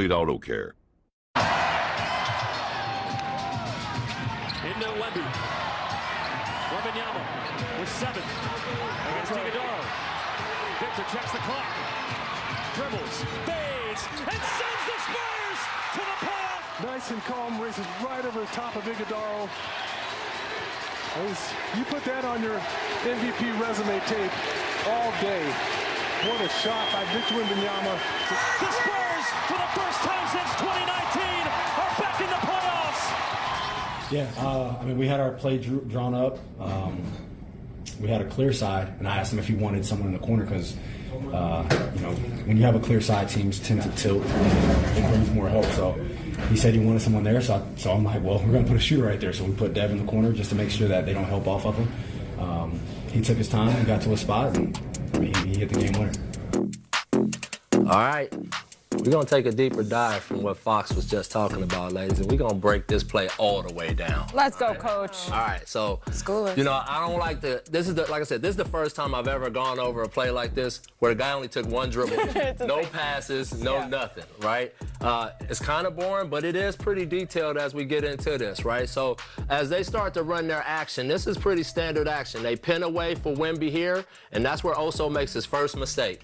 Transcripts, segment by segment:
State Auto Care. Into Wemby. Wembanyama with 7 against Iguodala. Victor checks the clock. Dribbles, fades, and sends the Spurs to the playoff. Nice and calm, races right over the top of Iguodala. You put that on your MVP resume tape all day. What a shot by Victor Wembanyama. The Spurs, for the first time since 2019, are back in the playoffs. Yeah, I mean, we had our play drawn up. We had a clear side, and I asked him if he wanted someone in the corner because, you know, when you have a clear side, teams tend to tilt and it brings more help. So he said he wanted someone there, so I'm like, well, we're going to put a shooter right there. So we put Dev in the corner just to make sure that they don't help off of him. He took his time and got to a spot, and I mean, he hit the game winner. All right. We're going to take a deeper dive from what Fox was just talking about, ladies, and we're going to break this play all the way down. Let's go, Coach. All right, so, Schoolers. you know, I don't like the, like I said, this is the first time I've ever gone over a play like this where the guy only took one dribble, no passes, no nothing, right? It's kind of boring, but it is pretty detailed as we get into this, right? So as they start to run their action, this is pretty standard action. They pin away for Wemby here, and that's where Oso makes his first mistake.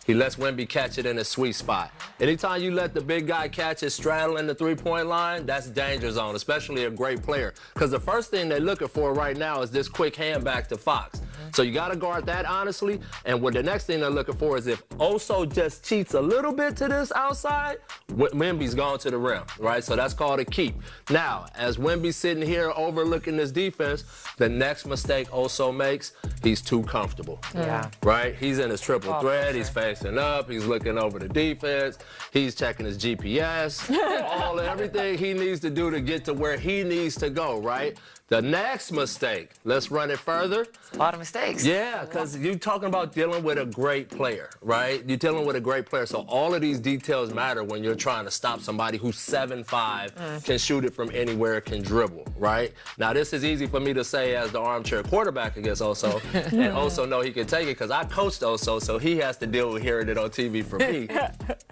He lets Wemby catch it in a sweet spot. Anytime you let the big guy catch it straddling the three-point line, that's danger zone, especially a great player. Because the first thing they're looking for right now is this quick hand back to Fox. So you got to guard that, honestly. And what the next thing they're looking for is if Oso just cheats a little bit to this outside, Wemby's gone to the rim, right? So that's called a keep. Now, as Wemby's sitting here overlooking this defense, the next mistake Oso makes, he's too comfortable. Yeah. Right? He's in his triple threat. He's facing up. He's looking over the defense. He's checking his GPS. Everything he needs to do to get to where he needs to go, right? The next mistake, let's run it further. A lot of mistakes. Yeah, because you're talking about dealing with a great player, right? You're dealing with a great player. So all of these details matter when you're trying to stop somebody who's 7'5", can shoot it from anywhere, can dribble, right? Now, this is easy for me to say as the armchair quarterback against Oso, and Oso know he can take it because I coached Oso, so he has to deal with hearing it on TV for me.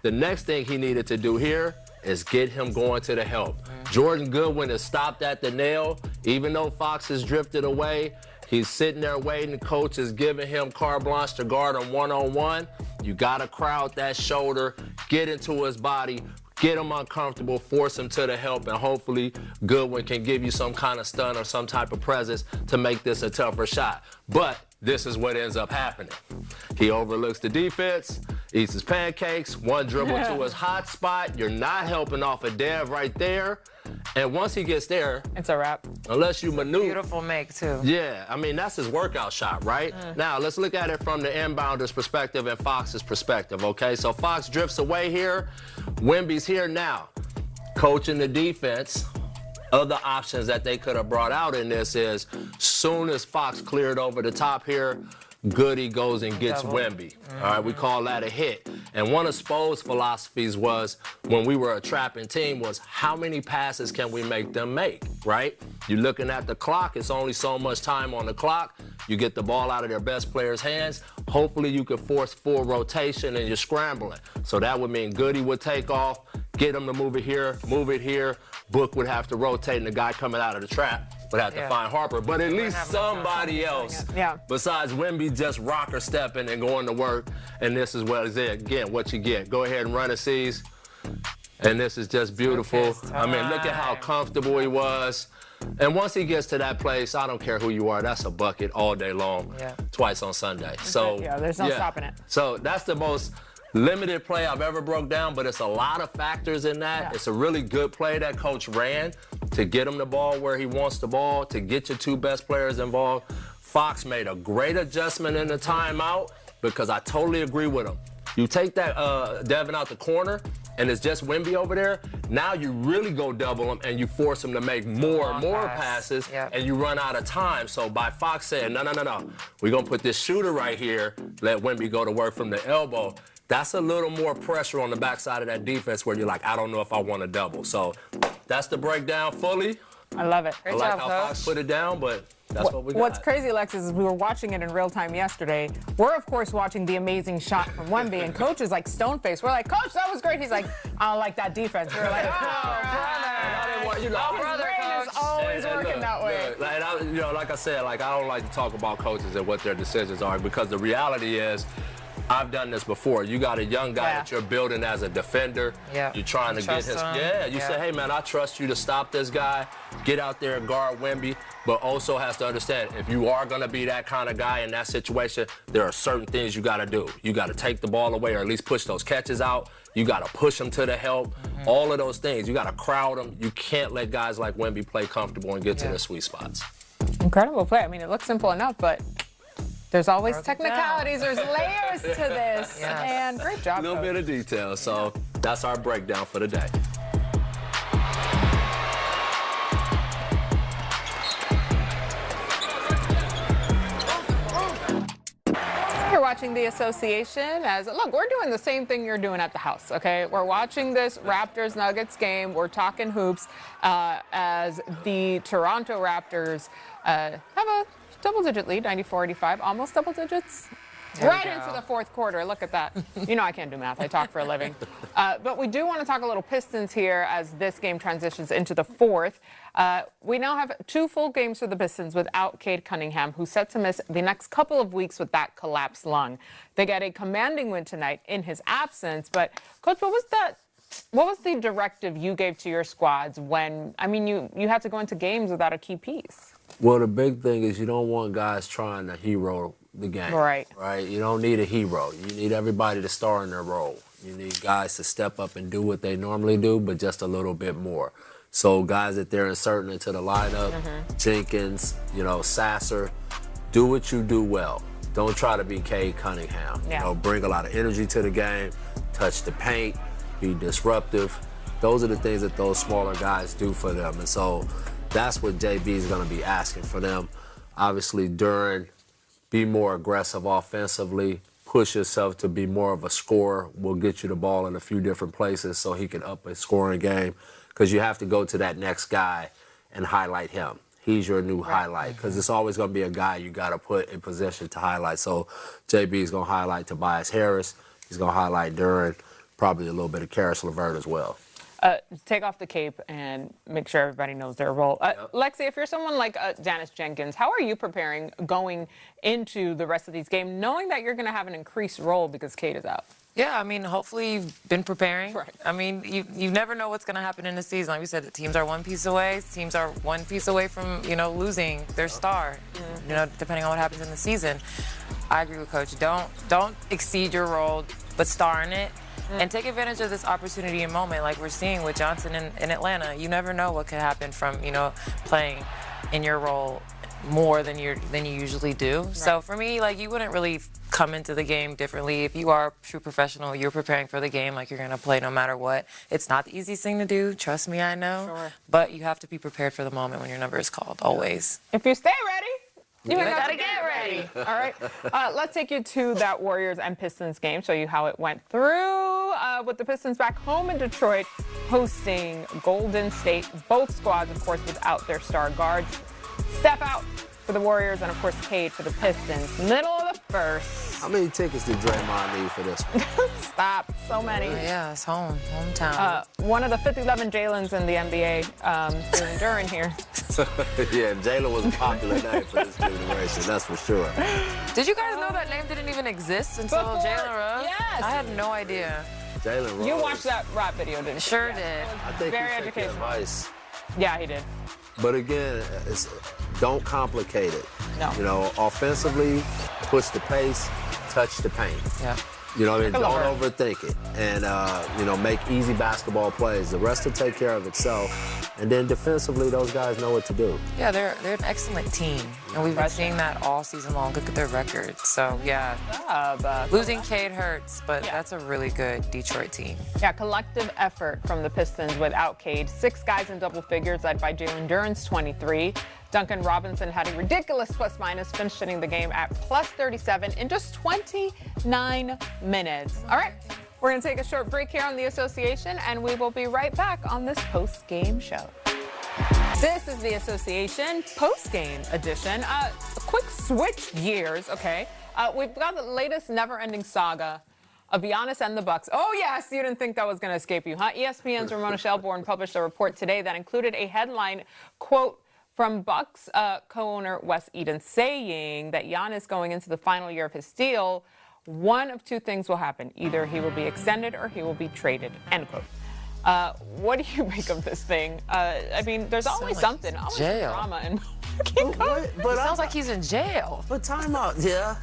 The next thing he needed to do here is get him going to the help. Jordan Goodwin is stopped at the nail. Even though Fox has drifted away, he's sitting there waiting. Coach is giving him carte blanche to guard him one-on-one. You got to crowd that shoulder, get into his body, get him uncomfortable, force him to the help, and hopefully Goodwin can give you some kind of stun or some type of presence to make this a tougher shot. But this is what ends up happening. He overlooks the defense, eats his pancakes, one dribble to his hot spot. You're not helping off a Dev right there. And once he gets there, it's a wrap. Unless you maneuver. Beautiful make, too. Yeah, I mean, that's his workout shot, right? Now, let's look at it from the inbounder's perspective and Fox's perspective, okay? So Fox drifts away here. Wemby's here now. Coaching the defense. Other options that they could have brought out in this is soon as Fox cleared over the top here, Goody goes and gets Wemby. All right, we call that a hit. And one of Spo's philosophies was, when we were a trapping team, was how many passes can we make them make, right? You're looking at the clock. It's only so much time on the clock. You get the ball out of their best player's hands. Hopefully you can force full rotation and you're scrambling. So that would mean Goody would take off, get him to move it here. Book would have to rotate, and the guy coming out of the trap would have to find Harper. But at least somebody else besides Wemby just rocker stepping and going to work. And this is what is it. Again, what you get. Go ahead and run a C's. And this is just beautiful. I mean, look at how comfortable he was. And once he gets to that place, I don't care who you are, that's a bucket all day long, twice on Sunday. So there's no stopping it. So that's the most limited play I've ever broke down, but it's a lot of factors in that. It's a really good play that coach ran to get him the ball where he wants the ball, to get your two best players involved. Fox made a great adjustment in the timeout because I totally agree with him. You take that Devin out the corner, and it's just Wemby over there. Now you really go double him, and you force him to make more and more passes, and you run out of time. So by Fox saying, no, we're going to put this shooter right here, let Wemby go to work from the elbow. That's a little more pressure on the backside of that defense where you're like, I don't know if I want to double. So that's the breakdown fully. I love it. I Great like job, how Coach. Fox put it down, but that's what we got. What's crazy, Alexis, is we were watching it in real time yesterday. We're, of course, watching the amazing shot from Wemby, and Coach is like stone-faced. We're like, Coach, that was great. He's like, I don't like that defense. We're like, oh, brother. You know, His brain is always working that way. Look, like I said, I don't like to talk about coaches and what their decisions are, because the reality is, I've done this before. You got a young guy that you're building as a defender. Yeah. You're trying to get his. You say, hey, man, I trust you to stop this guy. Get out there and guard Wemby. But also has to understand, if you are going to be that kind of guy in that situation, there are certain things you got to do. You got to take the ball away, or at least push those catches out. You got to push them to the help. All of those things. You got to crowd them. You can't let guys like Wemby play comfortable and get to their sweet spots. Incredible play. I mean, it looks simple enough, but there's always technicalities. There's layers to this. And great job, A little bit of detail. So that's our breakdown for the day. You're watching the association as, look, we're doing the same thing you're doing at the house, okay? We're watching this Raptors-Nuggets game. We're talking hoops as the Toronto Raptors have a double-digit lead, 94-85, almost double digits. Right into the fourth quarter. Look at that. You know I can't do math. I talk for a living. But we do want to talk a little Pistons here as this game transitions into the fourth. We now have 2 full games for the Pistons without Cade Cunningham, who's set to miss the next couple of weeks with that collapsed lung. They get a commanding win tonight in his absence. But, Coach, what was the directive you gave to your squads when, I mean, you had to go into games without a key piece? Well, the big thing is you don't want guys trying to hero the game. Right. You don't need a hero. You need everybody to star in their role. You need guys to step up and do what they normally do, but just a little bit more. So guys that they're inserting into the lineup, Jenkins, Sasser, do what you do well. Don't try to be Cade Cunningham. Bring a lot of energy to the game, touch the paint, be disruptive. Those are the things that those smaller guys do for them. And so that's what JB is going to be asking for them. Obviously, be more aggressive offensively, push yourself to be more of a scorer. We'll get you the ball in a few different places so he can up his scoring game, because you have to go to that next guy and highlight him. He's your new highlight, because it's always going to be a guy you got to put in position to highlight. So JB is going to highlight Tobias Harris. He's going to highlight Duran, probably a little bit of Karis LeVert as well. Take off the cape and make sure everybody knows their role. Lexi, if you're someone like Giannis Jenkins, how are you preparing going into the rest of these games, knowing that you're going to have an increased role because Cade is out? Yeah, I mean, hopefully you've been preparing. Right. I mean, you never know what's going to happen in the season. Like we said, the teams are one piece away. Teams are one piece away from, losing their star, depending on what happens in the season. I agree with Coach. Don't exceed your role, but star in it. And take advantage of this opportunity and moment like we're seeing with Johnson in Atlanta. You never know what could happen from, playing in your role more than you usually do. Right. So for me, you wouldn't really come into the game differently. If you are a true professional, you're preparing for the game like you're going to play no matter what. It's not the easiest thing to do. Trust me, I know. Sure. But you have to be prepared for the moment when your number is called, always. If you stay ready, you got to get ready. All right. Let's take you to that Warriors and Pistons game, show you how it went through with the Pistons back home in Detroit, hosting Golden State. Both squads, of course, without their star guards. Step out for the Warriors and, of course, Cade for the Pistons. Middle of the first. How many tickets did Draymond need for this one? Stop. So many. Yeah, it's hometown. One of the 5'11" Jalen's in the NBA doing Duran here. Yeah, Jalen was a popular name for this generation, that's for sure. Did you guys know that name didn't even exist until Jalen Rose? Yes. I had no idea. Jalen Rose. You watched that rap video, didn't you? Sure did. I think very he took educational. advice. Yeah, he did. But again, don't complicate it. No. Offensively, push the pace, touch the paint. Yeah. Don't overthink it. And, make easy basketball plays. The rest will take care of itself. And then defensively, those guys know what to do. Yeah, they're an excellent team. And we've been seeing that all season long. Look at their records. So, yeah. Losing Cade hurts, but that's a really good Detroit team. Yeah, collective effort from the Pistons without Cade. 6 guys in double figures, led by Jalen Duran's 23. Duncan Robinson had a ridiculous plus-minus, finishing the game at plus 37 in just 29 minutes. All right, we're going to take a short break here on the association, and we will be right back on this post-game show. This is the Association post-game edition. A quick switch gears, okay? We've got the latest never-ending saga of Giannis and the Bucks. Oh, yes, you didn't think that was going to escape you, huh? ESPN's Ramona Shelburne published a report today that included a headline, quote, from Bucks co-owner Wes Eden saying that Giannis going into the final year of his deal, one of two things will happen. Either he will be extended or he will be traded, end quote. What do you make of this thing? I mean, there's always something, always jail. drama. And But It sounds like he's in jail. But time out. Yeah.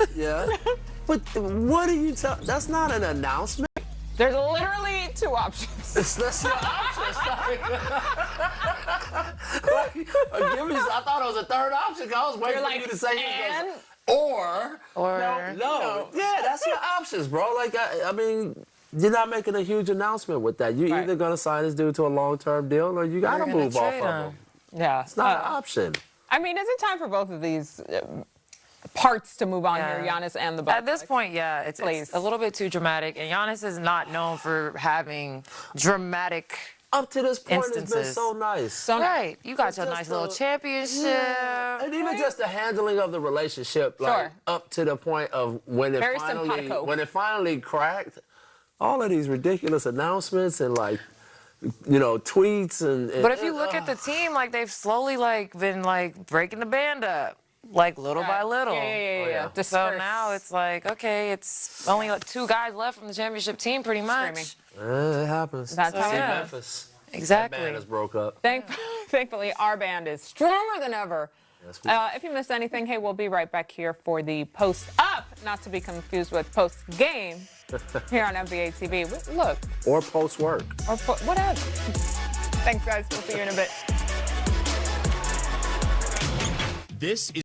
But what are you talking? That's not an announcement. there's literally two options. That's your option. I thought it was a third option. I was waiting for you to say or. No. Yeah, that's your options, bro. Like, I mean, you're not making a huge announcement with that. You're either going to sign this dude to a long-term deal or you got to move off of him. Yeah. It's not an option. I mean, is it time for both of these parts to move on here, Giannis and the Bucks? At this point, yeah, it's a little bit too dramatic. And Giannis is not known for having dramatic Up to this point, instances. It's been so nice. Right. You got your nice little championship. Yeah. And even just the handling of the relationship, like up to the point of when it finally cracked, all of these ridiculous announcements and like, you know, tweets and but if you look at the team, like they've slowly been breaking the band up, like little by little. Yeah. So now it's like, okay, it's only like 2 guys left from the championship team, pretty much. It happens. That's how it is. Memphis. Exactly. That band is broke up. Thankfully, our band is stronger than ever. Yes, if you missed anything, hey, we'll be right back here for the post-up, not to be confused with post-game, here on NBA TV. Look. Or post-work. Or whatever. Thanks, guys. We'll see you in a bit. This is